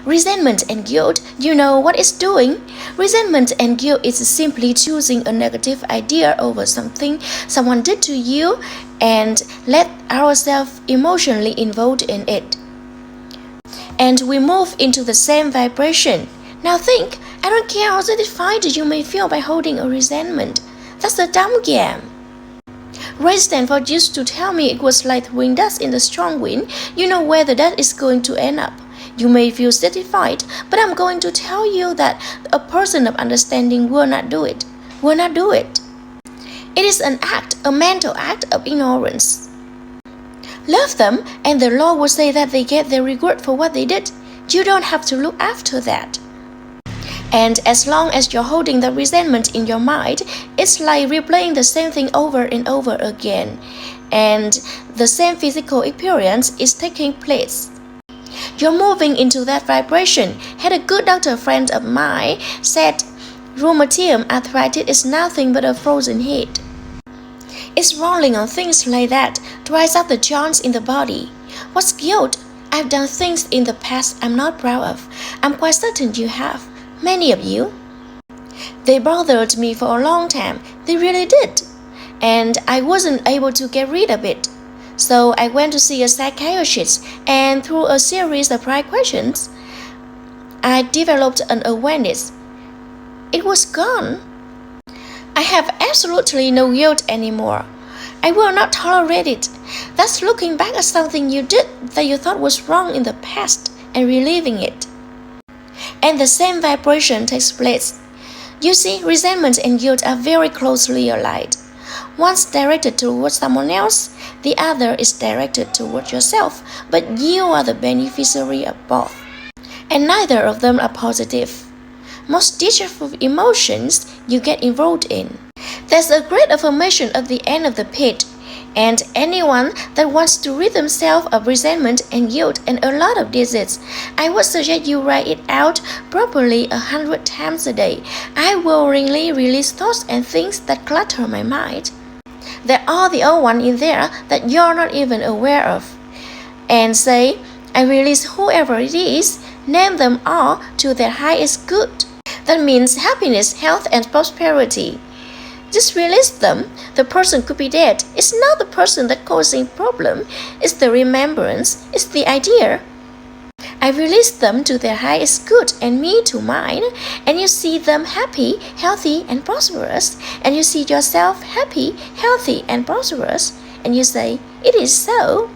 Resentment and guilt, you know what it's doing? Resentment and guilt is simply choosing a negative idea over something someone did to you and let ourselves emotionally involved in it. And we move into the same vibration. Now think, I don't care how satisfied you may feel by holding a resentment. That's a dumb game. Ray Stanford used to tell me it was like throwing dust in the strong wind. You know where the dust is going to end up. You may feel satisfied, but I'm going to tell you that a person of understanding will not do it. Will not do it. It is an act, a mental act of ignorance. Love them, and the Lord will say that they get their reward for what they did. You don't have to look after that. And as long as you're holding the resentment in your mind, it's like replaying the same thing over and over again. And the same physical experience is taking place. You're moving into that vibration. Had a good doctor friend of mine said, rheumatoid arthritis is nothing but a frozen head. It's rolling on things like that, dries up the joints in the body. What's guilt? I've done things in the past I'm not proud of. I'm quite certain you have. Many of you. They bothered me for a long time. They really did. And I wasn't able to get rid of it. So I went to see a psychiatrist, and through a series of right questions, I developed an awareness. It was gone. I have absolutely no guilt anymore. I will not tolerate it. That's looking back at something you did that you thought was wrong in the past and reliving it. And the same vibration takes place. You see, resentment and guilt are very closely allied. One's directed towards someone else, the other is directed towards yourself, but you are the beneficiary of both. And neither of them are positive. Most destructive emotions you get involved in. There's a great affirmation at the end of the page. And anyone that wants to rid themselves of resentment and guilt and a lot of disease, I would suggest you write it out properly 100 times a day. I willingly release thoughts and things that clutter my mind. There are the old ones in there that you're not even aware of. And say, I release whoever it is, name them all to their highest good. That means happiness, health, and prosperity. Just release them. The person could be dead. It's not the person that causing problem. It's the remembrance. It's the idea. I release them to their highest good and me to mine. And you see them happy, healthy, and prosperous. And you see yourself happy, healthy, and prosperous. And you say, it is so.